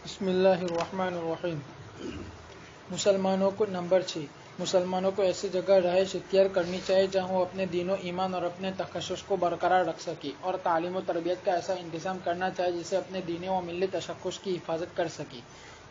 بسم اللہ الرحمن الرحیم۔ مسلمانوں کو نمبر 6، مسلمانوں کو ایسی جگہ رہائش اختیار کرنی چاہیے جہاں وہ اپنے دین و ایمان اور اپنے تخصص کو برقرار رکھ سکے، اور تعلیم و تربیت کا ایسا انتظام کرنا چاہیے جسے اپنے دینی و ملی تشخص کی حفاظت کر سکے۔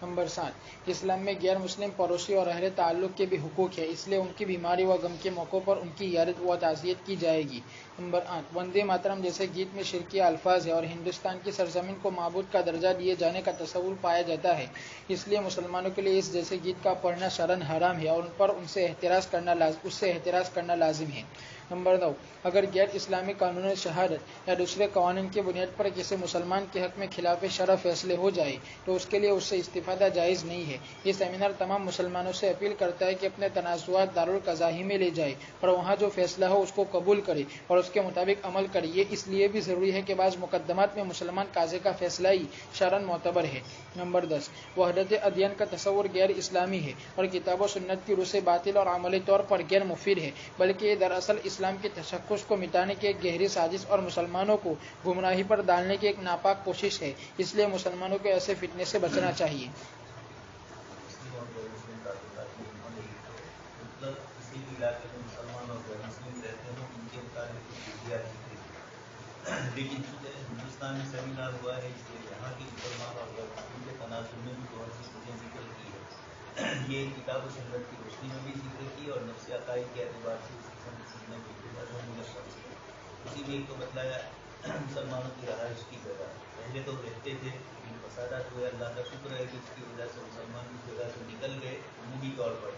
نمبر 7، اسلام میں غیر مسلم پڑوسی اور اہل تعلق کے بھی حقوق ہیں، اس لیے ان کی بیماری و غم کے موقعوں پر ان کی عیادت و تعزیت کی جائے گی۔ نمبر 8، وندے ماترم جیسے گیت میں شرکی الفاظ ہیں اور ہندوستان کی سرزمین کو معبود کا درجہ دیے جانے کا تصور پایا جاتا ہے، اس لیے مسلمانوں کے لیے اس جیسے گیت کا پڑھنا شرعاً حرام ہے اور ان پر اس سے احتراز کرنا لازم ہے۔ نمبر 9، اگر غیر اسلامی قانون شہادت یا دوسرے قوانین کی بنیاد پر کسی مسلمان کے حق میں خلاف شرع فیصلے ہو جائے تو اس کے لیے اس سے استفادہ جائز نہیں ہے۔ یہ سیمینار تمام مسلمانوں سے اپیل کرتا ہے کہ اپنے تنازعات دارالقضاء میں لے جائے اور وہاں جو فیصلہ ہو اس کو قبول کرے اور اس کے مطابق عمل کرے۔ یہ اس لیے بھی ضروری ہے کہ بعض مقدمات میں مسلمان قاضی کا فیصلہ ہی شرعاً معتبر ہے۔ نمبر 10، وحدت ادیان کا تصور غیر اسلامی ہے اور کتاب و سنت کی روح سے باطل اور عملی طور پر غیر مفید ہے، بلکہ یہ دراصل اسلام کی تشخص کو مٹانے کی ایک گہری سازش اور مسلمانوں کو گمراہی پر ڈالنے کی ایک ناپاک کوشش ہے، اس لیے مسلمانوں کو ایسے فتنے سے بچنا چاہیے۔ کسی بھی علاقے میں مسلمان اور غیر مسلم رہتے ہوں ان کے متعلق کچھ جزیات دی گئی، لیکن چونکہ ہندوستان میں سیمینار ہوا ہے اس لیے یہاں کے مسلمان اور غیر مسلم کے تناظر میں بھی بہت سی چیزیں ذکر کی ہے۔ یہ کتاب و سنت کی روشنی میں بھی ذکر کی اور نفس عقائد کے اعتبار سے اس قسم کی چیزیں بالکل اہم منظم کی۔ اسی میں ایک تو بتلایا مسلمانوں کی رہائش کی جگہ، پہلے تو رہتے تھے لیکن فسادات ہوئے، اللہ کا شکر ہے کہ اس کی وجہ سے مسلمان اس جگہ سے نکل گئے عمومی طور پر۔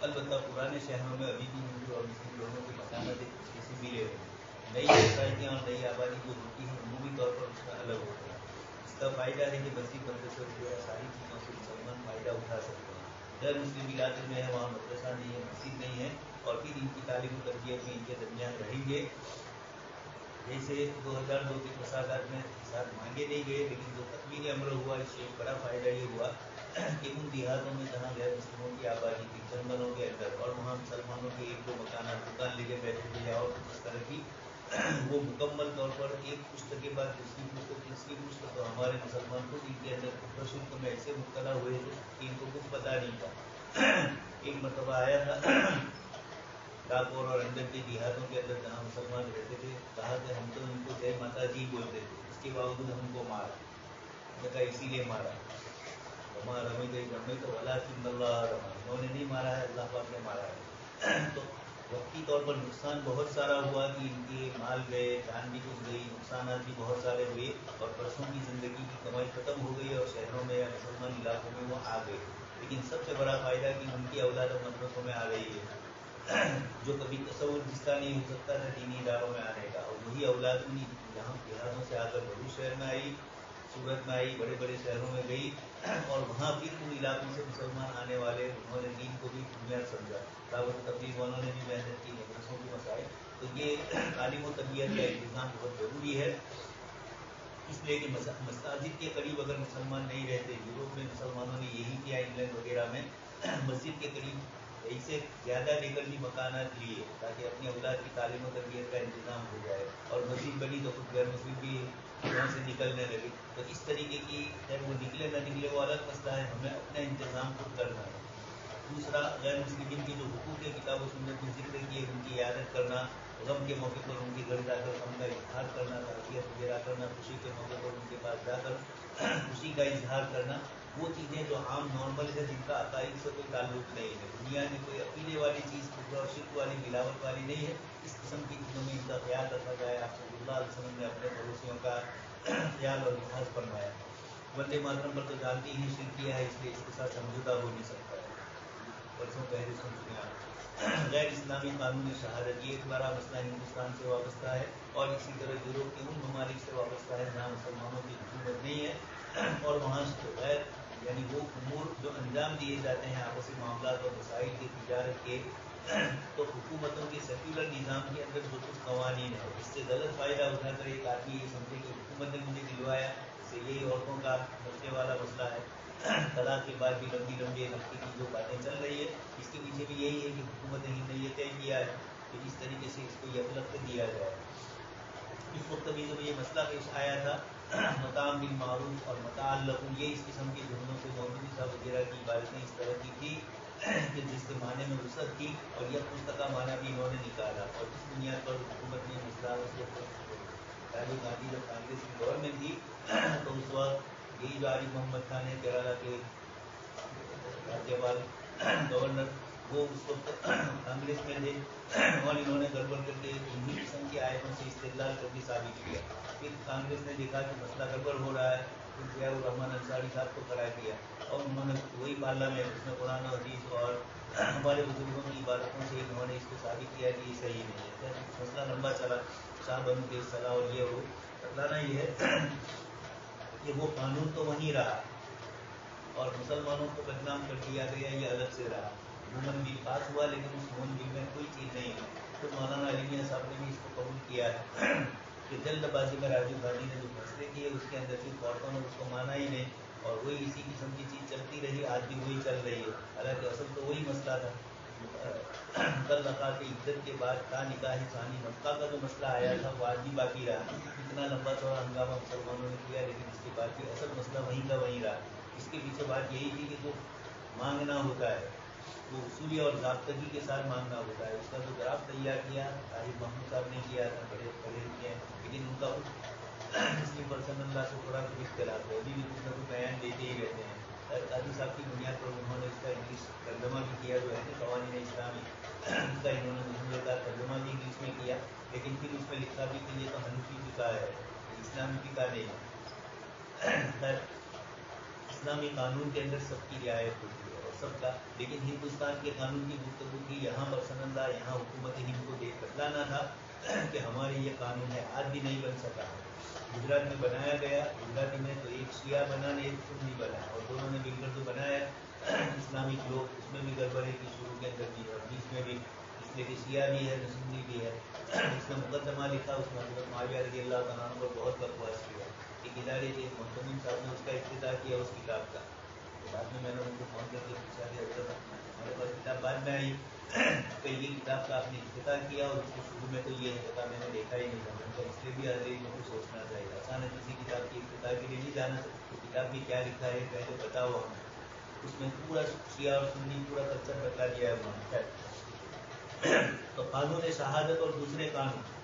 البتہ پرانے شہروں میں ابھی بھی ہندو اور مسلم دونوں کی مکانات ایک دوسرے سے ملے ہوئے ہیں۔ نئی سوسائٹیاں اور نئی آبادی جو ہوتی ہے عمومی طور پر اس میں الگ ہوتے ہیں۔ اس کا فائدہ ہے کہ مسجد مدرسے وغیرہ ساری چیزوں سے مسلمان فائدہ اٹھا سکتے ہیں۔ غیر مسلم علاقے میں ہے وہاں مدرسہ نہیں ہے، مسجد نہیں ہے، اور پھر ان کی تعلیم و تربیت میں ان کے درمیان رہیں گے۔ جیسے 2002 کے فسادات میں فساد مانگے نہیں گئے، لیکن جو تکمیل عمل ہوا اس سے ایک بڑا فائدہ یہ ہوا کہ ان دیہاتوں میں جہاں غیر مسلموں کی آبادی تھی جنگلوں کے اندر، اور وہاں مسلمانوں کے ایک دو مکانات دکان لے کے بیٹھے تھے یا اور کچھ اس طرح کی، وہ مکمل طور پر ایک پشت کے بعد دوسری پشت تیسری پشت، تو ہمارے مسلمان خود ان کے اندر کفر شرک میں ایسے مبتلا ہوئے تھے کہ ان کو کچھ پتا نہیں تھا۔ ایک مرتبہ آیا تھا ڈاکور اور اندر کے دیہاتوں کے اندر جہاں مسلمان رہتے تھے، کہا کہ ہم تو ان کو جے ماتا جی بولتے تھے، اس کے باوجود ہم کو مارا، کہا اسی لیے مارا، ہمارا رمی تو ولا کن اللہ رما، انہوں نے نہیں مارا ہے، اللہ پاک نے مارا ہے۔ تو وقتی طور پر نقصان بہت سارا ہوا کہ ان کے مال گئے، جان بھی کچھ گئی، نقصانات بھی بہت سارے ہوئے، اور برسوں کی زندگی کی کمائی ختم ہو گئی اور شہروں میں یا مسلمان علاقوں میں وہ آ گئے۔ لیکن سب سے بڑا فائدہ کہ ان کی اولاد اب مدرسوں میں آ رہی ہے، جو کبھی تصور جس کا نہیں ہو سکتا تھا دینی اداروں میں آنے کا، اور وہی اولاد انہیں یہاں دیہاتوں سے آ کر بڑو شہر میں آئی، سورت میں آئی، بڑے بڑے شہروں میں گئی، اور وہاں پھر ان علاقوں سے مسلمان آنے والے انہوں نے دین کو بھی بنیاد سمجھا، دعوت و تبلیغ والوں نے بھی محنت کی، مدرسوں کی مسائل، تو یہ تعلیم و تربیت کا انتظام بہت ضروری ہے، اس لیے کہ مساجد کے قریب اگر مسلمان نہیں رہتے، یوروپ میں مسلمانوں نے یہی کیا، انگلینڈ وغیرہ میں مسجد کے قریب ایسے زیادہ لے کر بھی مکانات لیے تاکہ اپنی اولاد کی تعلیم و تربیت کا انتظام ہو جائے، اور مسجد بنی تو خود غیر مسلم بھی وہاں سے نکلنے لگے، تو اس طریقے کی خیر وہ نکلے نہ نکلے وہ الگ مسئلہ ہے، ہمیں اپنا انتظام خود کرنا ہے۔ دوسرا، غیر مسلمین کے جو حقوق کتاب و سنت میں ذکر کیے ان کی عیادت کرنا، غم کے موقع پر ان کے گھر جا کر غم کا اظہار کرنا، تعزیت وغیرہ کرنا، خوشی کے موقع پر ان کے پاس جا کر خوشی کا اظہار کرنا، وہ چیزیں جو عام نارمل ہے، جن کا عقائد سے کوئی تعلق نہیں ہے، دنیا میں کوئی عقیدے والی چیز، کفر اور شرک والی ملاوٹ والی نہیں ہے، اس قسم کی چیزوں میں ان کا خیال رکھا جائے۔ آپ صلی اللہ علیہ وسلم نے اپنے پڑوسیوں کا خیال اور لحاظ فرمایا۔ وندے ماترم پر تو جانتی ہی شرک کیا ہے، اس لیے اس کے ساتھ سمجھوتا ہو نہیں سکتا ہے، برسوں پہلے سن چکے ہیں آپ۔ غیر اسلامی قانون شہادت یہ ایک بڑا مسئلہ ہندوستان سے وابستہ ہے، اور اسی طرح یوروپ کے ان ممالک سے وابستہ ہے جہاں مسلمانوں کی حکومت نہیں ہے، اور وہاں غیر یعنی وہ امور جو انجام دیے جاتے ہیں آپسی معاملات اور وسائل کی تجارت کے، تو حکومتوں کے سیکولر نظام کے اندر جو کچھ قوانین ہے، اس سے غلط فائدہ اٹھا کر ایک آدمی یہ سمجھے کہ حکومت نے مجھے دلوایا، اس سے یہی عورتوں کا مسئلے والا مسئلہ ہے، طلاق کے بعد بھی لمبی لمبی نفقے کی جو باتیں چل رہی ہے، اس کے پیچھے بھی یہی ہے کہ حکومت ہند نے یہ طے کیا ہے کہ اس طریقے سے اس کو یکلخت دیا جائے۔ اس وقت بھی جب یہ مسئلہ پیش آیا تھا مطعم بالمعروف اور متاع لکم، یہ اس قسم کے جملوں سے مولوی صاحب وغیرہ کی عبادتیں اس طرح کی تھی کہ جس کے معنی میں وسعت تھی، اور یہ اس کا معنی بھی انہوں نے نکالا، اور اس بنیاد پر حکومت نے مسئلہ راجیو گاندھی جب کانگریس کی دور میں تھی تو اس وقت یہی جو عارف محمد خان ہے کیرالہ کے راجیپال گورنر، وہ اس وقت کانگریس میں تھے، اور انہوں نے گڑبڑ کر کے انہی قسم کی آیتوں سے استدلال کر کے ثابت کیا۔ پھر کانگریس نے دیکھا کہ مسئلہ گڑبڑ ہو رہا ہے، پھر ضیاء الرحمن انصاری صاحب کو کھڑا کیا، اور انہوں نے وہی پارلیمنٹ اس میں قرآن و حدیث اور ہمارے بزرگوں کی عبادتوں سے انہوں نے اس کو ثابت کیا کہ یہ صحیح نہیں ہے۔ مسئلہ لمبا چلا، شاہ بنو کے صلاح اور یہ وہ بتلانا یہ ہے کہ وہ قانون تو وہیں رہا اور مسلمانوں کو بدنام کر دیا گیا، یہ الگ سے رہا۔ وومن بل پاس ہوا لیکن اس وومن بل میں کوئی چیز نہیں ہے۔ تو مولانا علی میاں صاحب نے بھی اس کو قبول کیا ہے کہ جلد بازی میں راجیو گاندھی نے جو فیصلے کیے اس کے اندر کی عورتوں نے اس کو مانا ہی نہیں، اور وہی اسی قسم کی چیز چلتی رہی، آج بھی وہی چل رہی ہے، حالانکہ اصل تو وہی مسئلہ تھا۔ کل نکاح کی عدت کے بعد کا نکاح ثانی نفقہ کا جو مسئلہ آیا تھا وہ آج بھی باقی رہا۔ اتنا لمبا چوڑا ہنگامہ مسلمانوں نے کیا لیکن اس کے بعد بھی اصل مسئلہ وہیں کا وہیں رہا۔ اس کے پیچھے بات یہی تھی کہ جو مانگنا ہوتا ہے وہ اصولی اور ضابطگی کے ساتھ مانگنا ہوتا ہے۔ اس کا جو گراف تیار کیا طاہر محمود صاحب نے کیا تھا، بڑے پڑھے لکھے ہیں، لیکن ان کا مسلم پرسن اللہ سے تھوڑا تو اختلاف ہے، ابھی بھی کچھ نہ کچھ بیان دیتے ہی رہتے ہیں۔ قاضی صاحب کی بنیاد پر انہوں نے اس کا انگلش ترجمہ بھی کیا، جو ہے نا قوانین اسلامی، اس کا انہوں نے مجموعے کا ترجمہ بھی انگلش میں کیا، لیکن پھر اس میں لکھا بھی کہ یہ تو حنفی فقہ ہے، اسلامی فقہ نہیں ہے۔ اسلامی قانون کے اندر سب کی رعایت ہوتی ہے اور سب کا، لیکن ہندوستان کے قانون کی گفتگو کی یہاں پرسن اللہ، یہاں حکومت ہند کو دیکھ بتلانا تھا کہ ہمارے یہ قانون ہے، آج بھی نہیں بن سکا۔ گجرات میں بنایا گیا، گجراتی میں تو ایک شیعہ بنا نے ایک سنی بنا، اور دونوں نے مل کر جو بنایا اسلامک لوگ، اس میں بھی گڑبڑی کی شروع کے اندر بھی، اور بیچ میں بھی اس میں کہ شیعہ بھی ہے سنی بھی ہے۔ اس میں مقدمہ لکھا، اس میں حضرت معاویہ رضی اللہ تعالیٰ عنہ پر بہت بکواس کیا۔ ایک ادارے کے محتمین صاحب نے اس کا افتتاح کیا اس کتاب کا، تو بعد میں نے ان کو فون کر کے پوچھا کہ حضرت ہمارے پاس کتاب بعد میں آئی کہ یہ کتاب کا آپ نے افتتاح کیا اور اس کے شروع میں تو یہ ہے، میں نے دیکھا ہی نہیں تھا، میں اس لیے بھی حضرت کو سوچنا چاہیے، اچانک کسی کتاب کی افتتاح کے لیے نہیں جانا، کتاب میں کیا لکھا ہے پہلے بتاؤ ہمیں۔ اس میں پورا شیعہ اور سنی پورا کلچر بتا دیا ہے انہوں نے۔ تو قانون شہادت اور دوسرے قانون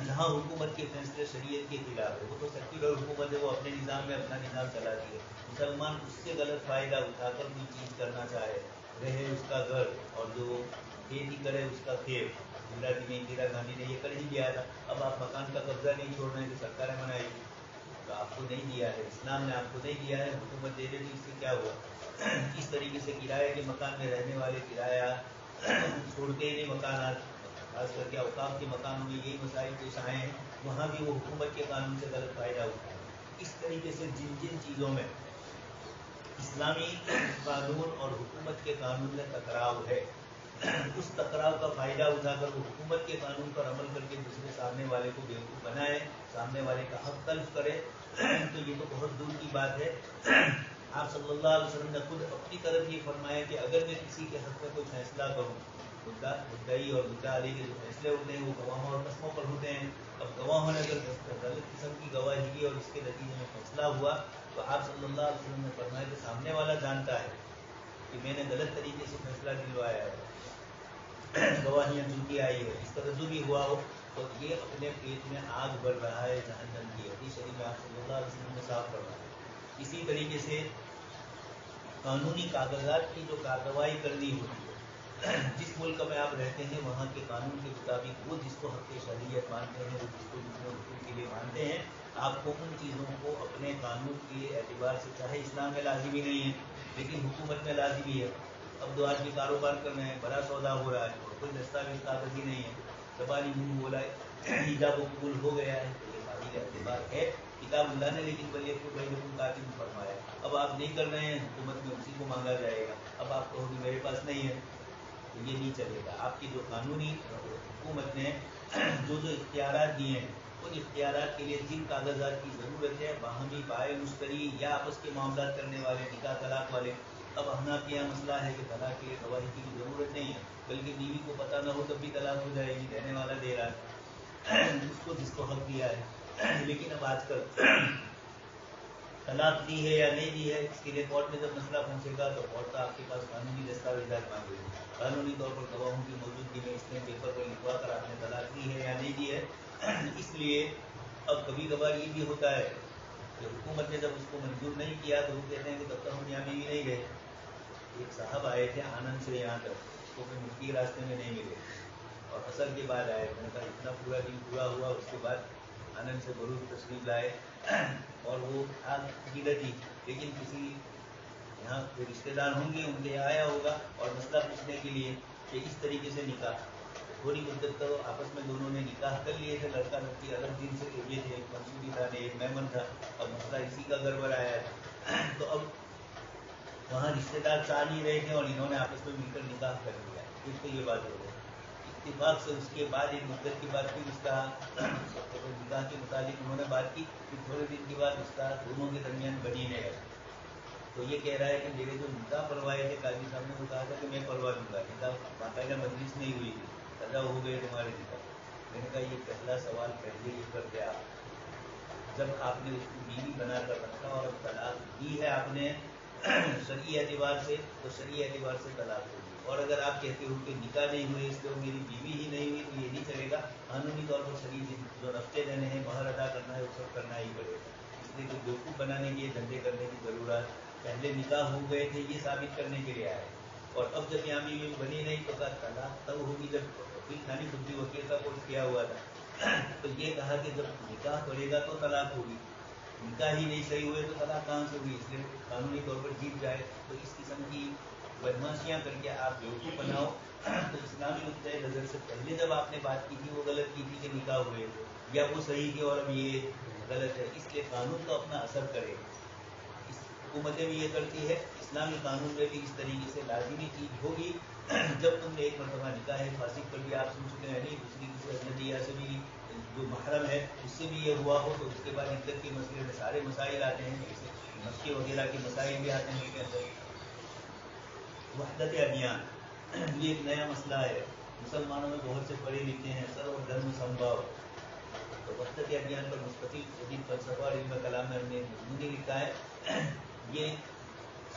جہاں حکومت کے فیصلے شریعت کے خلاف ہے، وہ تو سیکولر حکومت ہے، وہ اپنے نظام میں اپنا نظام چلاتی ہے۔ مسلمان اس سے غلط فائدہ اٹھا کر کوئی چیز کرنا چاہے، رہے اس کا گھر اور جو کھیتی کرے اس کا کھیت، گجراتی میں اندرا گاندھی نے یہ کر ہی دیا تھا۔ اب آپ مکان کا قبضہ نہیں چھوڑ رہے ہیں تو سرکاریں منائے گی، تو آپ کو نہیں دیا ہے، اسلام نے آپ کو نہیں دیا ہے، حکومت دے دے تو اس سے کیا ہوا؟ اس طریقے سے کرایہ کے مکان میں رہنے والے کرایہ چھوڑتے ہی نہیں مکانات، خاص کر کے اوقاف کے مکانوں میں یہی مسائل پیش آئے ہیں، وہاں بھی وہ حکومت کے قانون سے غلط فائدہ اٹھائے۔ اس طریقے سے جن جن چیزوں میں اسلامی قانون اور حکومت کے قانون میں ٹکراؤ ہے، اس ٹکراؤ کا فائدہ اٹھا کر وہ حکومت کے قانون پر عمل کر کے دوسرے سامنے والے کو بیوقوف بنائے، سامنے والے کا حق تلف کرے، تو یہ تو بہت دور کی بات ہے۔ آپ صلی اللہ علیہ وسلم نے خود اپنی طرف یہ فرمایا کہ اگر میں کسی کے حق میں کوئی فیصلہ کروں، مدعی اور مدعا علیہ کے جو فیصلے ہوتے ہیں وہ گواہوں اور قسموں پر ہوتے ہیں، اب گواہوں نے اگر غلط قسم کی گواہی کی اور اس کے نتیجے میں فیصلہ ہوا تو آپ صلی اللہ علیہ وسلم نے فرمایا کہ سامنے والا جانتا ہے کہ میں نے غلط طریقے سے فیصلہ دلوایا ہے، گواہیاں جھوٹی آئی ہے، اس طرح جو بھی ہوا ہو تو یہ اپنے پیٹ میں آگ بڑھ رہا ہے جہنم کی، حدیث شریف میں آپ صلی اللہ علیہ وسلم نے صاف فرمایا۔ اسی طریقے سے قانونی کاغذات کی جو کارروائی کرنی ہوتی ہے، جس ملک میں آپ رہتے ہیں وہاں کے قانون کے مطابق وہ جس کو حق شریعت مانتے ہیں، وہ جس کو دوسرے حقوق کے لیے مانتے ہیں، آپ کو ان چیزوں کو اپنے قانون کے اعتبار سے، چاہے اسلام میں لازمی نہیں ہے لیکن حکومت میں لازمی ہے۔ اب دو آدمی کاروبار کر رہے ہیں، بڑا سودا ہو رہا ہے اور کوئی دستاویز کاغذی نہیں ہے، زبانی منہ بولا ہے، ایجاب و قبول ہو گیا ہے، تو یہ قابل اعتبار ہے کتاب اللہ نے، لیکن بھائی کو بینکم کاتب فرمایا، اب آپ نہیں کر رہے ہیں، حکومت میں اسی کو مانگا جائے گا، اب آپ کہو کہ میرے پاس نہیں ہے تو یہ نہیں چلے گا۔ آپ کی جو قانونی حکومت نے جو اختیارات دیے ہیں، ان اختیارات کے لیے جن کاغذات کی ضرورت ہے، باہمی بائع مشتری یا آپس کے معاملات کرنے والے، نکاح طلاق والے، اب حنفیوں کے یہاں مسئلہ ہے کہ طلاق کے لیے گواہی کی ضرورت نہیں ہے، بلکہ بیوی کو پتہ نہ ہو تب بھی طلاق ہو جائے گی، دینے والا دے رہا ہے اس کو جس کو حق دیا ہے۔ لیکن اب آج کل طلاق دی ہے یا نہیں دی ہے، اس کے لیے کورٹ میں جب مسئلہ پہنچے گا تو کورٹ کا آپ کے پاس قانونی دستاویزات مانگے گی، قانونی طور پر گواہوں کی موجودگی میں اس نے پیپر پر لکھوا کر آپ نے طلاق دی ہے یا نہیں دی ہے۔ اس لیے اب کبھی کبھار یہ بھی ہوتا ہے کہ حکومت نے جب اس کو منظور نہیں کیا تو وہ کہتے ہیں کہ تب تک ہم یہاں بھی نہیں گئے۔ ایک صاحب آئے تھے آنند سے یہاں تک، تو پھر مفتی کے راستے میں نہیں ملے اور اثر کے بعد آئے، میں نے کہا اتنا پورا دن پورا ہوا، اس کے بعد آنند سے بروز تشریف لائے اور وہ حقیقت ہی، لیکن کسی یہاں کوئی رشتے دار ہوں گے ان کے یہاں آیا ہوگا اور مسئلہ پوچھنے کے لیے کہ اس طریقے سے نکاح، تھوڑی مدت تو آپس میں دونوں نے نکاح کر لیے تھے، لڑکا لڑکی الگ دن سے یہ تھے، ایک منصوبی تھا ایک میمن تھا، اب مسئلہ اسی کا گڑبڑ آیا ہے تو اب وہاں رشتے دار چاہ نہیں رہے تھے اور انہوں نے آپس میں مل کر نکاح کر لیا، پھر تو یہ بات ہو گئی اتفاق سے۔ اس کے بعد ایک مدت کے بعد پھر اس کا نکاح کے متعلق انہوں نے بات کی، پھر تھوڑے دن کے بعد اس کا دونوں کے درمیان بنی نہیں ہے، تو یہ کہہ رہا ہے کہ میرے جو نکاح پڑھوائے تھے قاضی صاحب نے وہ کہا تھا کہ میں پڑھوا دوں گا، نکاح باقاعدہ مجلس نہیں ہوئی تھی، سزا ہو گئے تمہارے نکاح۔ میں نے کہا یہ پہلا سوال پہلے یہ کرتے آپ، جب آپ نے اس کو بیوی بنا کر رکھا اور طلاق دی ہے آپ نے شرعی اعتبار سے، تو شرعی اعتبار سے طلاق ہوگی، اور اگر آپ کہتے ہو کہ نکاح نہیں ہوئے اس لیے وہ میری بیوی ہی نہیں ہوئی تو یہ نہیں چلے گا، قانونی طور پر شرعی جو رفتے دینے ہیں مہر ادا کرنا ہے وہ سب کرنا ہی پڑے گا، اس لیے کہ بیوقوف بنانے کے دھندے کرنے کی ضرورت، پہلے نکاح ہو گئے تھے یہ ثابت کرنے کے لیے آئے، اور اب جب یہاں بیوی بنی نہیں تو طلاق تب ہوگی جب وکیل خانی خود بھی وکیل کا کورس کیا ہوا تھا تو یہ کہا کہ جب نکاح پڑے گا تو طلاق ہوگی، نکاح ہی نہیں صحیح ہوئے تو طلاق کہاں سے ہوگی، اس لیے قانونی طور پر جیت جائے، تو اس قسم کی بدماشیاں کر کے آپ بیوقوف بناؤ تو اسلامی نقطۂ نظر سے پہلے جب آپ نے بات کی تھی وہ غلط کی تھی کہ نکاح ہوئے یا وہ صحیح تھے اور اب یہ غلط ہے، اس لیے قانون تو اپنا اثر کرے، حکومتیں بھی یہ کرتی ہے، اسلامی قانون میں بھی اس طریقے سے لازمی چیز ہوگی جب تم نے ایک مرتبہ نکاح ہے فاسق پر بھی آپ سن چکے ہیں، نہیں دوسری کسی اجنبیہ سے بھی جو محرم ہے اس سے بھی یہ ہوا ہو تو اس کے بعد عدت کے مسئلے میں سارے مسائل آتے ہیں، جیسے مسئلے وغیرہ کے مسائل بھی آتے ہیں اس کے اندر۔ وحدت ادیان یہ ایک نیا مسئلہ ہے، مسلمانوں میں بہت سے پڑھے لکھے ہیں، سرو دھرم سمبھاؤ، تو وحدت ادیان پر مستقل جدید فلسفہ اور علم کلام میں ہم نے مضمون لکھا ہے، یہ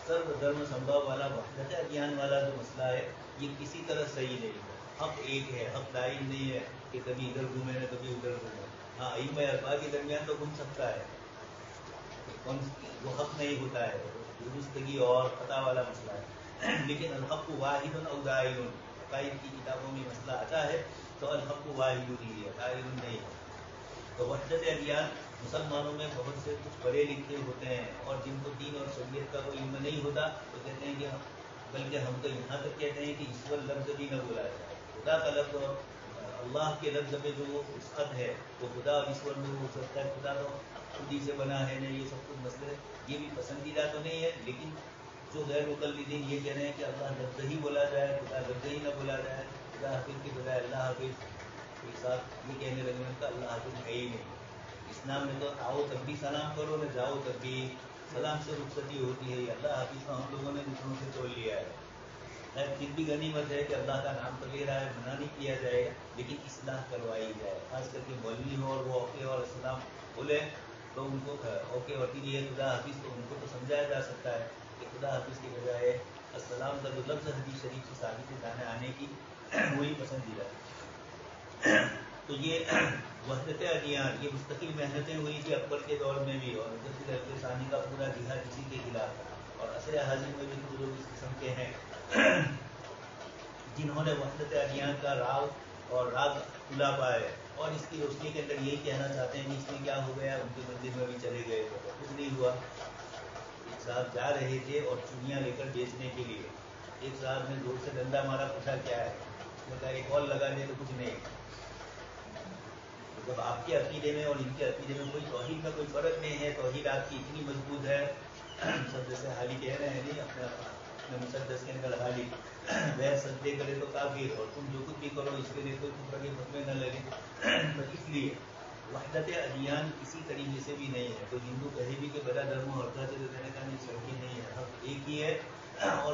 سرو دھرم سمبھاؤ والا وحدت ادیان والا جو مسئلہ ہے یہ کسی طرح صحیح نہیں ہے، حق ایک ہے، حق دائم نہیں ہے کہ کبھی ادھر گھومے نہ کبھی ادھر گھومے، ہاں ائمہ اربعہ کے درمیان تو گھوم سکتا ہے، وہ حق نہیں ہوتا ہے، درستگی اور خطا والا مسئلہ ہے، لیکن الحق واحد او دائر، عقائد کی کتابوں میں مسئلہ آتا ہے تو الحق واحد ہی ہے، دائر نہیں ہے، تو وحدت ادیان مسلمانوں میں بہت سے کچھ پڑھے لکھے ہوتے ہیں اور جن کو دین اور شریعت کا کوئی علم نہیں ہوتا تو کہتے ہیں کہ بلکہ ہم تو یہاں تک کہتے ہیں کہ ایشور لفظ بھی نہ بولا جائے، خدا کا لفظ اور اللہ کے لفظ میں جو وسعت ہے وہ خدا اور ایشور میں ہو سکتا ہے، خدا تو خود ہی سے بنا ہے نا، یہ سب کچھ مسئلے یہ بھی پسندیدہ تو نہیں ہے، لیکن جو غیر مقلدین یہ کہہ رہے ہیں کہ اللہ لفظ ہی بولا جائے، خدا لفظ ہی نہ بولا جائے، خدا حافظ کی بجائے اللہ حافظ، ایک ساتھ یہ کہنے لگے ان کا اللہ حافظ ہے ہی نہیں، اسلام میں تو آؤ تب بھی سلام کرو نہ جاؤ تب بھی سلام سے رخصتی ہوتی ہے، اللہ حافظ تو ہم لوگوں نے دوسروں سے توڑ لیا ہے، پھر بھی غنیمت ہے کہ اللہ کا نام تو لے رہا ہے، منع نہیں کیا جائے گا لیکن اصلاح کروائی جائے، خاص کر کے مولوی ہو اور وہ اوکے اور السلام بولے تو ان کو اوکے ہوتی نہیں ہے خدا حافظ، تو ان کو تو سمجھایا جا سکتا ہے کہ خدا حافظ کی بجائے السلام کا جو لفظ حدیث شریف سے ثابت جانے آنے کی وہی پسندیدہ ہے، تو یہ وحدت ادیان یہ مستقل محنتیں ہوئی تھی اکبر کے دور میں بھی، اور مجدد ثانی کا پورا جہاد اسی کے خلاف تھا، اور عصر حاضر میں بھی کچھ لوگ اس قسم کے ہیں جنہوں نے وحدت ادیان کا راگ کھلا پائے اور اس کی روشنی کے اندر یہی کہنا چاہتے ہیں کہ اس میں کیا ہو گیا، ان کے مندر میں بھی چلے گئے تو کچھ نہیں ہوا، ایک صاحب جا رہے تھے اور چوڑیاں لے کر بیچنے کے لیے، ایک صاحب نے زور سے ڈنڈا مارا، پوچھا کیا ہے، میں کہا ایک اور لگا دے تو کچھ نہیں، جب آپ کے عقیدے میں اور ان کے عقیدے میں کوئی توحید میں کوئی فرق نہیں ہے، توحید آپ کی اتنی مضبوط ہے، سب جیسے حالی کہہ رہے ہیں نہیں اپنے مسدس کے اندر حالی غیر سجدے کرے تو کافر، اور تم جو کچھ بھی کرو اس کے لیے کوئی کفر کے فتوے نہ لگے، تو اس لیے وحدت ادیان کسی طریقے سے بھی نہیں ہے، تو ہندو کہے بھی کہ بڑا دھرم اور سے دینے کا نہیں، سڑکی نہیں ہے، حق ایک ہی ہے اور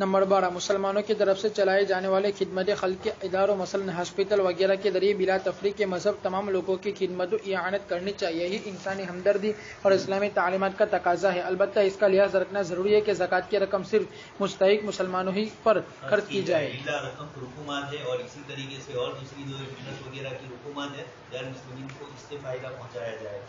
نمبر 12 مسلمانوں کی طرف سے چلائے جانے والے خدمت خلق کے اداروں مثلاً ہاسپٹل وغیرہ کے ذریعے بلا تفریق کے مذہب تمام لوگوں کی خدمت و اعانت کرنی چاہیے. یہ انسانی ہمدردی اور اسلامی تعلیمات کا تقاضا ہے. البتہ اس کا لحاظ رکھنا ضروری ہے کہ زکوٰۃ کی رقم صرف مستحق مسلمانوں ہی پر خرچ کی جائے. رقم رقومات ہے اور اسی طریقے سے اور دوسری جو بزنس وغیرہ کی رقومات ہے غیر مسلمین کو اس سے فائدہ پہنچایا جائے,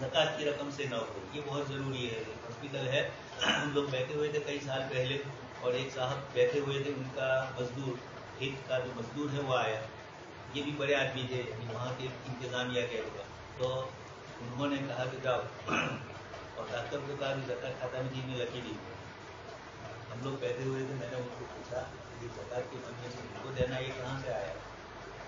زکوٰۃ کی رقم سے نہ ہو. یہ بہت ضروری ہے. ہاسپٹل ہے, ہم لوگ بیٹھے ہوئے تھے کئی سال پہلے اور ایک صاحب بیٹھے ہوئے تھے, ان کا مزدور ایک کا جو مزدور ہے وہ آیا. یہ بھی بڑے آدمی تھے, وہاں کے انتظامیہ کے ہوگا, تو انہوں نے کہا کہ جاؤ, اور ڈاکٹر کو کہا کہ زکوٰۃ کھاتا میں جی میں لکی دی. ہم لوگ بیٹھے ہوئے تھے, میں نے ان کو پوچھا کہ زکوٰۃ کے بندے سے ان کو دینا یہ کہاں سے آیا.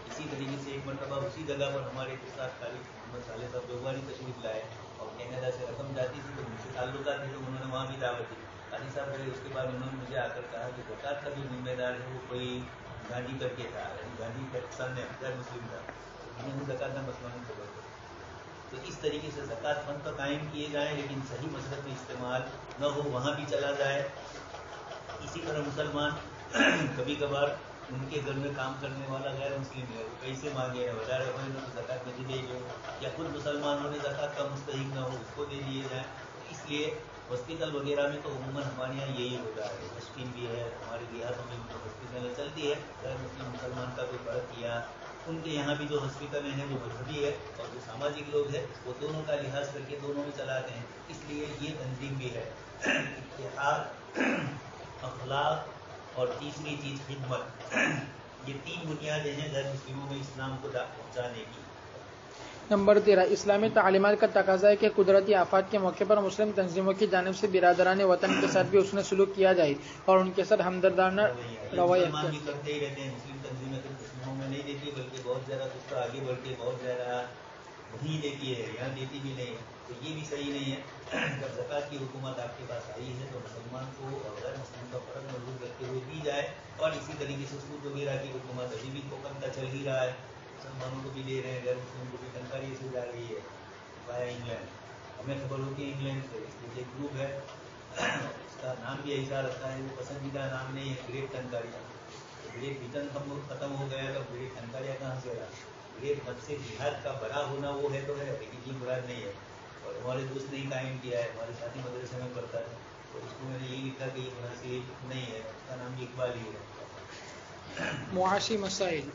اسی طریقے سے ایک مرتبہ اسی جگہ پر ہمارے کے ساتھ خالد محمد صالح صاحب جوگواری تشریف لائے اور کینیڈا سے رقم جاتی تھی تو ان سے تعلقات تھے, تو انہوں نے وہاں بھی دعوت دی. قاضی صاحب رہے, اس کے بعد انہوں نے مجھے آ کر کہا کہ زکوٰۃ کا جو ذمہ دار ہے وہ کوئی گاندھی کر کے تھا, گاندھی پاکستان میں غیر مسلم تھا, انہوں نے زکوٰۃ کا مسئلہ نہیں خبر تھا. تو اس طریقے سے زکوٰۃ فنڈ تو قائم کیے جائیں لیکن صحیح مصرف میں استعمال نہ ہو, وہاں بھی چلا جائے. اسی طرح مسلمان کبھی کبھار ان کے گھر میں کام کرنے والا غیر مسلم ہے, وہ پیسے مانگے ہیں, بتا رہے ہیں تو زکوٰۃ میں دے دو, یا خود مسلمانوں نے زکوٰۃ کا مستحق نہ ہو اس کو دے دیے جائیں. اس لیے ہاسپٹل وغیرہ میں تو عموماً ہمارے یہاں یہی ہوتا ہے. ڈسٹبن بھی ہے, ہمارے دیہاتوں میں جو ہاسپٹلیں چلتی ہے غیر مسلم مسلمان کا کوئی فرق کیا, ان کے یہاں بھی جو ہاسپٹلیں ہیں وہ مذہبی ہے اور جو ساماجک لوگ ہیں وہ دونوں کا لحاظ کر کے دونوں میں چلاتے ہیں. اس لیے یہ تنظیم بھی ہے. اتحاد, اخلاق اور تیسری چیز خدمت, یہ تین بنیادیں ہیں غیر مسلموں میں اسلام کو پہنچانے کی. نمبر 13 اسلامی تعلیمات کا تقاضا ہے کہ قدرتی آفات کے موقع پر مسلم تنظیموں کی جانب سے برادران وطن کے ساتھ بھی حسن سلوک کیا جائے اور ان کے ساتھ ہمدردانہ رویہ مسلمان بھی کرتے ہی رہتے ہیں. مسلم تنظیمیں تو مسلموں میں نہیں دیتی بلکہ بہت زیادہ کچھ تو آگے بڑھ کے بہت زیادہ وہیں دیتی ہے, یہاں دیتی بھی نہیں ہے. تو یہ بھی صحیح نہیں ہے. جب زکوٰۃ کی حکومت آپ کے پاس آئی ہے تو مسلمان کو اور غیر مسلم کا فرق محدود رکھتے ہوئے دی جائے. اور اسی طریقے سے سود وغیرہ کی حکومت ابھی بھی حکم کا چل ہی رہا ہے, مسلمانوں کو بھی دے رہے ہیں, غیر مسلم کو بھی تنخواہ سے جا رہی ہے. وایا انگلینڈ, ہمیں خبر ہوتی ہے انگلینڈ سے, اس لیے ایک گروپ ہے, اس کا نام بھی ایسا رکھا ہے, وہ پسندیدہ نام نہیں ہے, گریٹ تنکاریاں. گریٹ بریٹن ختم ہو گیا تو گریٹ تنکاریاں کہاں سے رہا. گریٹ مت سے جہاد کا بڑا ہونا وہ ہے تو ہے, لیکن یہ مراد نہیں ہے. اور ہمارے دوست نے قائم کیا ہے, ہمارے ساتھی مدرسے میں پڑھتا ہے, تو اس کو میں نے یہی لکھا کہ یہ مناسب نہیں ہے, اس کا نام بھی اقبال ہی ہے. معاشی مسائل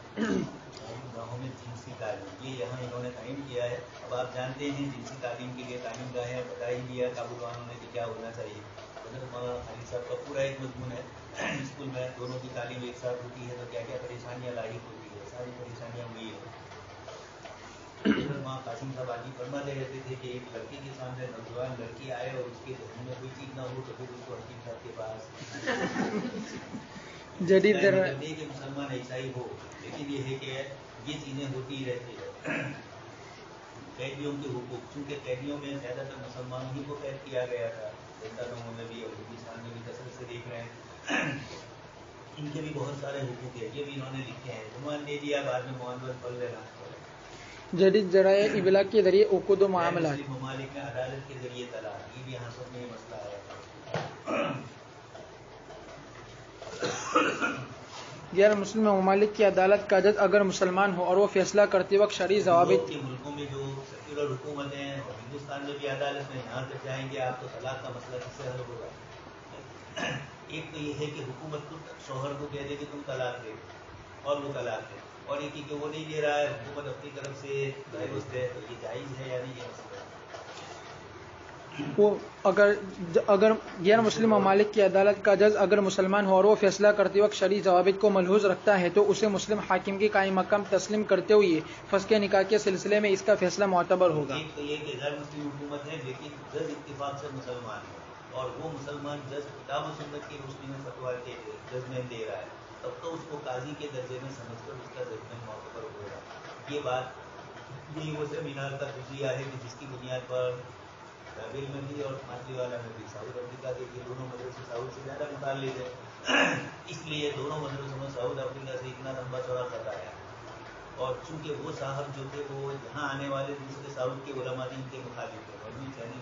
گاؤں میں جنسی تعلیم, یہ یہاں انہوں نے قائم کیا ہے. اب آپ جانتے ہیں جنسی تعلیم کے لیے تعلیم گاہیں بتا ہی دیا کابل والوں نے کہ کیا ہونا چاہیے. خالد صاحب کا پورا ایک مضمون ہے, اسکول میں دونوں کی تعلیم ایک ساتھ ہوتی ہے تو کیا کیا پریشانیاں لاحق ہوتی ہے. ساری پریشانیاں ہوئی ہیں. وہاں قاسم صاحب آگے فرماتے رہتے تھے کہ ایک لڑکی کے سامنے نوجوان لڑکی آئے اور اس کے ذہن میں کوئی چیز نہ ہو تو پھر اس کو حکیم صاحب کے پاس جدید کہ مسلمان ایسا ہی ہو, لیکن یہ ہے کہ یہ چیزیں ہوتی ہی رہتی ہے. قیدیوں کے حقوق, چونکہ قیدیوں میں زیادہ تر مسلمانوں ہی کو قید کیا گیا تھا, جنتا لوگوں میں بھی اور ہندوستان میں بھی کثرت سے دیکھ رہے ہیں. ان کے بھی بہت سارے حقوق ہیں, یہ بھی انہوں نے لکھے ہیں. عنوان دے دیا, بعد میں معاملات پڑھ لینا. جدید ذرائع ابلاغ کے ذریعے عقود و معاملات, ممالک میں عدالت کے ذریعے طلاق, یہ بھی یہاں سب میں مسئلہ ہے. غیر مسلم ممالک کی عدالت کا جج اگر مسلمان ہو اور وہ فیصلہ کرتے وقت شرعی ضوابط کے ملکوں میں جو سیکولر حکومت ہیں اور ہندوستان میں بھی عدالت میں یہاں تک جائیں گے آپ تو طلاق کا مسئلہ کس سے حل ہوگا. ایک تو یہ ہے کہ حکومت کو شوہر کو کہہ دے کہ تم طلاق دے اور وہ طلاق دے, اور ایک کہ وہ نہیں دے رہا ہے, حکومت اپنی طرف سے درست ہے, تو یہ جائز ہے یا نہیں, یہ مسئلہ ہے. وہ اگر غیر مسلم ممالک کی عدالت کا جج اگر مسلمان ہو اور وہ فیصلہ کرتے وقت شرعی ضوابط کو ملحوظ رکھتا ہے تو اسے مسلم حاکم کی قائم مقام تسلیم کرتے ہوئے فسخ نکاح کے سلسلے میں اس کا فیصلہ معتبر ہوگا. ایک تو یہ کہ غیر مسلم حکومت ہے لیکن جج اتفاق سے مسلمان ہے, اور وہ مسلمان جج کتاب و سنت کی روشنی میں فتویٰ کے ججمنٹ دے رہا ہے, تب تو اس کو قاضی کے درجے میں سمجھ کر اس کا ججمنٹ معتبر ہوگا. یہ بات یہی وہ سیمینار کا خصوصیہ ہے کہ جس کی بنیاد پر کابل میں بھی اور مانچی والا میں بھی ساؤتھ افریقہ کے یہ دونوں مدرسے ساؤتھ سے زیادہ متعلق ہے, اس لیے دونوں مدرسوں میں ساؤتھ افریقہ سے اتنا لمبا چوڑا خط آیا. اور چونکہ وہ صاحب جو تھے وہ یہاں آنے والے دوسرے ساؤتھ کے علماء ان کے مخالف تھے, اور بھی چاہیے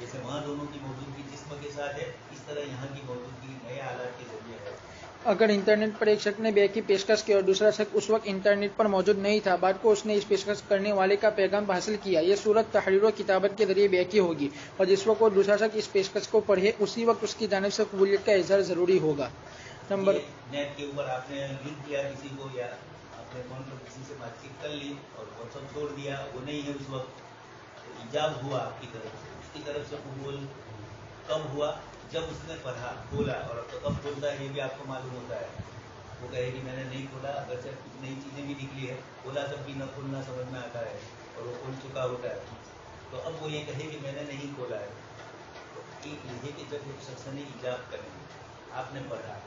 جیسے وہاں دونوں کی موجودگی جسم کے ساتھ ہے، اس طرح یہاں کی موجودگی نئے آلات کے ذریعے ہے۔ اگر انٹرنیٹ پر ایک شخص نے بے کی پیشکش کی اور دوسرا شخص اس وقت انٹرنیٹ پر موجود نہیں تھا، بعد کو اس نے اس پیشکش کرنے والے کا پیغام حاصل کیا، یہ صورت تحریر و کتابت کے ذریعے بے کی ہوگی، اور جس وقت وہ دوسرا شخص اس پیشکش کو پڑھے اسی وقت اس کی جانب سے قبولیت کا اظہار ضروری ہوگا۔ نمبر نیٹ کے اوپر آپ نے لکھ دیا کسی کو، یا آپ نے فون پر کسی سے بات چیت کر لی اور واٹس ایپ چھوڑ دیا، وہ نہیں ہے اس وقت، تو ایجاب ہوا آپ کی طرف سے، اس کی طرف سے قبول کب ہوا؟ جب اس نے پڑھا، کھولا، اور کب کھولتا ہے یہ بھی آپ کو معلوم ہوتا ہے۔ وہ کہے کہ میں نے نہیں کھولا، اگر سے کچھ نئی چیزیں بھی نکلی ہے، کھولا تب بھی نہ کھولنا سمجھ میں آتا ہے، اور وہ کھول چکا ہوتا ہے، تو اب وہ یہ کہے کہ میں نے نہیں کھولا ہے۔ تو ایک یہ ہے کہ جب ایک شخص نے ایجاب کر لی، آپ نے پڑھا،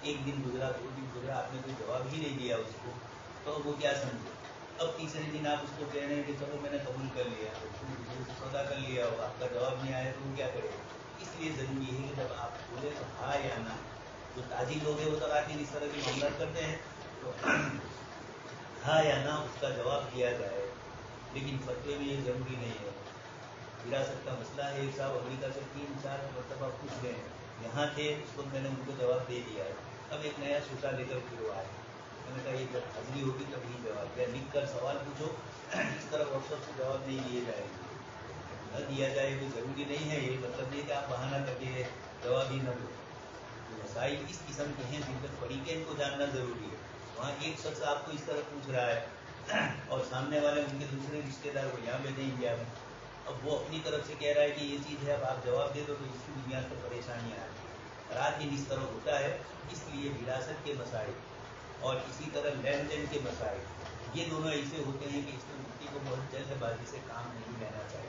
ایک دن گزرا، 2 دن گزرا، آپ نے کوئی جواب ہی نہیں دیا اس کو، تو اب وہ کیا سمجھے؟ اب تیسرے دن آپ اس کو کہہ رہے ہیں کہ چلو میں نے قبول کر لیا، دوسرے سے سودا کر لیا ہو، آپ کا جواب نہیں آیا تو وہ کیا کرے؟ اس لیے ضروری ہے کہ جب آپ بولے تو ہاں یا نہ، جو تاجی لوگ ہیں وہ تو آخر اس طرح کے معاملات کرتے ہیں، تو ہاں یا نہ اس کا جواب دیا جائے، لیکن فتوے میں یہ ضروری نہیں ہے۔ وراثت کا مسئلہ ہے، ایک صاحب امریکہ سے 3-4 مرتبہ پوچھ گئے، یہاں تھے اس وقت میں نے ان کو جواب دے دیا ہے، اب ایک نیا سوچا لے کر پھر وہ آئے، میں نے کہا یہ جب حاضری ہوگی تب ہی جواب دیا، لکھ کر سوال پوچھو، اس طرح واٹس ایپ سے جواب نہیں دیے جائیں گے، نہ دیا جائے کوئی ضروری نہیں ہے، یہ مطلب نہیں کہ آپ بہانہ کر کے جواب ہی نہ دو۔ مسائل اس قسم کے ہیں جن پر فریقین کو جاننا ضروری ہے۔ وہاں ایک شخص آپ کو اس طرح پوچھ رہا ہے اور سامنے والے ان کے دوسرے رشتے دار کو یہاں بیٹھے انڈیا میں، اب وہ اپنی طرف سے کہہ رہا ہے کہ یہ چیز ہے، اب آپ جواب دے دو تو اس کی بنیاد پر پریشانیاں آئیں گی۔ رات دن اس طرح ہوتا ہے، اس لیے وراثت کے مسائل اور اسی طرح لین دین کے مسائل یہ دونوں ایسے ہوتے ہیں کہ اس میں مفتی کو بہت جلد بازی سے کام نہیں لینا چاہیے۔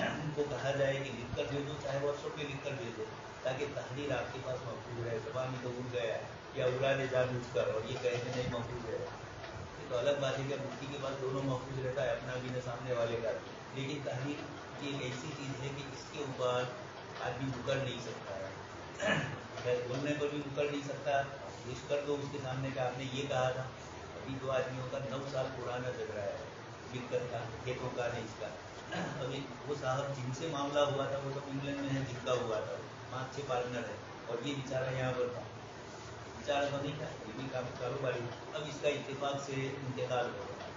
ان کو کہا جائے کہ لکھ کر بھیجو، چاہے واٹس ایپ پہ لکھ کر بھیجو، تاکہ تحریر آپ کے پاس محفوظ رہے، زبان تو اڑ گیا یا اڑا دے جان بوجھ کر اور یہ کہے کہ نہیں محفوظ ہے، یہ تو الگ بات ہے کہ مفتی کے پاس دونوں محفوظ رہتا ہے، اپنا بھی نہ سامنے والے کا بھی، لیکن تحریر یہ ایک ایسی چیز ہے کہ اس کے اوپر آدمی مکر نہیں سکتا ہے، خیر بولنے پر بھی مکر نہیں سکتا، پیش کر دو اس کے سامنے کہ آپ نے یہ کہا تھا۔ ابھی 2 آدمیوں کا 9 سال پرانا جھگڑا ہے ملکت کا، کھیتوں کا نہیں اس کا، ابھی وہ صاحب جن سے معاملہ ہوا تھا وہ تو انگلینڈ میں ہے، جن کا ہوا تھا 5-6 پارٹنر ہے، اور یہ بیچارہ یہاں پر تھا، بیچارہ تو نہیں تھا، یہ بھی کاروباری، اب اس کا اتفاق سے انتقال ہو گیا۔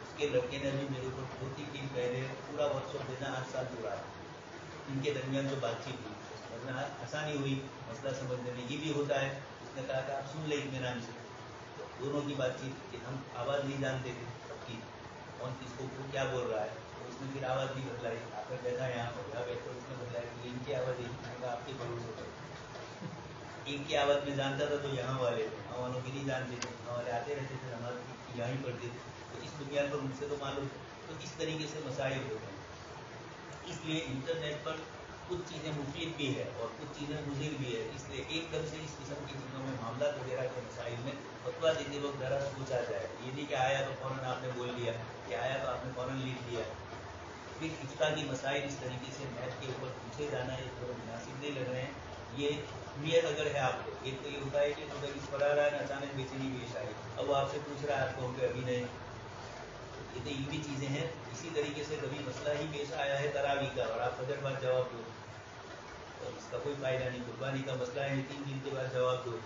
اس کے لڑکے نے ابھی میرے کو 2-3 دن پہلے پورا واٹس ایپ دینا 8 سال پورا، ان کے درمیان جو بات چیت ہوئی اس میں آسانی ہوئی مسئلہ سمجھنے میں، یہ بھی ہوتا ہے، اس نے کہا کہ آپ سن لیں اطمینان سے، تو دونوں کی بات چیت کہ ہم آواز نہیں جانتے تھے سب کی، کون کس کو کیا بول رہا ہے، تو اس نے پھر آواز بھی بدلائی، آپ نے بیٹھا یہاں پر یہاں بیٹھ کر اس نے بدلائی کہ ان کی آواز میں کہا آپ کے بھروسے پر، ان کی آواز میں جانتا تھا تو یہاں والے تھے، وہاں والوں کی نہیں جانتے تھے، وہاں والے آتے رہتے تھے نماز یہاں ہی پڑھتے تھے، تو اس بنیاد پر ان سے تو معلوم، تو اس طریقے سے مسائل ہوتے ہیں۔ اس لیے انٹرنیٹ پر کچھ چیزیں مفید بھی ہے اور کچھ چیزیں مضر بھی ہے، اس لیے ایک دم سے اس قسم کی چیزوں میں معاملات وغیرہ کے مسائل میں فتویٰ دیتے وقت ذرا سوچا جائے، یہ نہیں کہ آیا تو فوراً آپ نے بول دیا، کہ آیا تو آپ نے فوراً لکھ دیا۔ پھر افتاء کی مسائل اس طریقے سے نیٹ کے اوپر پوچھے جانا یہ تھوڑا مناسب نہیں لگ رہے ہیں، یہ نیت اگر ہے آپ کو، ایک تو یہ ہوتا ہے کہ مدرس پڑھا رہا ہے اچانک بے چینی پیش آئی، اب وہ آپ سے پوچھ رہا ہے آپ کو کہ ابھی نہیں، یہ تو علمی چیزیں ہیں۔ اسی طریقے سے کبھی مسئلہ ہی پیش آیا ہے تراویح کا اور آپ فجر بعد جواب دو، تو اس کا کوئی فائدہ نہیں، قربانی کا مسئلہ ہے 3 دن کے بعد جواب دو،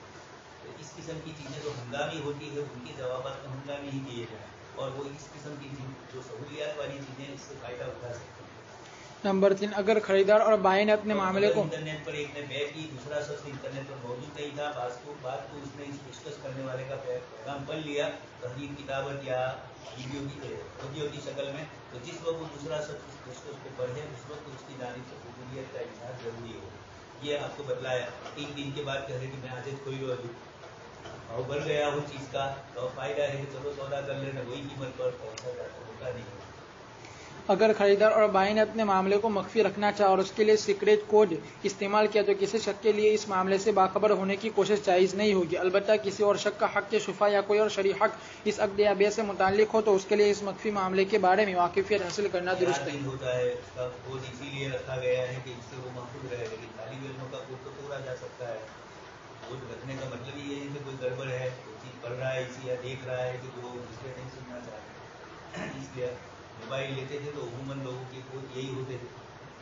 تو اس قسم کی چیزیں جو ہنگامی ہوتی ہے ان کے جوابات تو ہنگامی ہی دیے جائیں، اور وہ اس قسم کی جو سہولیات والی چیزیں اس سے فائدہ اٹھا سکتے ہیں۔ نمبر 3، اگر خریدار اور بائیں نے اپنے معاملے کو انٹرنیٹ پر ایک نے بے کی، دوسرا شخص انٹرنیٹ پر موجود نہیں تھا، بات کو اس نے اس پیشکش کرنے والے کا پیغام پڑھ لیا تحریر کتابت یا ویڈیو کی آڈیو کی شکل میں، تو جس وقت وہ دوسرا شخص اس پیشکش کو پڑھے اس وقت اس کی جانب سے قبولیت کا اظہار ضروری ہے۔ یہ آپ کو بتلایا 3 دن کے بعد کہہ رہے کہ میں آج کوئی اور بڑھ گیا ہو چیز کا، تو فائدہ ہے کہ چلو سودا کر لینا، وہی قیمت پر پہنچا جاتا ہوتا نہیں ہے۔ اگر خریدار اور بائیں نے اپنے معاملے کو مخفی رکھنا چاہا اور اس کے لیے سیکریٹ کوڈ استعمال کیا تو کسی شخص کے لیے اس معاملے سے باخبر ہونے کی کوشش جائز نہیں ہوگی، البتہ کسی اور شخص کا حق شفا یا کوئی اور شرعی حق اس عقد یا بیع سے متعلق ہو تو اس کے لیے اس مخفی معاملے کے بارے میں واقفیت حاصل کرنا درست ہے۔ ہوتا ہے اس کا کوڈ اسی لیے رکھا گیا ہے کہ اس سے وہ محفوظ رہے، لیکن طالب علموں کا کوڈ تو توڑا جا سکتا ہے۔ کوڈ رکھنے کا مطلب یہ ہے کہ کوئی گڑبڑ ہے، کوئی چیز پڑھ رہا ہے اسی یا دیکھ رہا ہے کہ وہ دوسرے نہیں سننا چاہتے، اس لیے موبائل لیتے تھے تو عموماً لوگوں کے کوڈ یہی ہوتے تھے،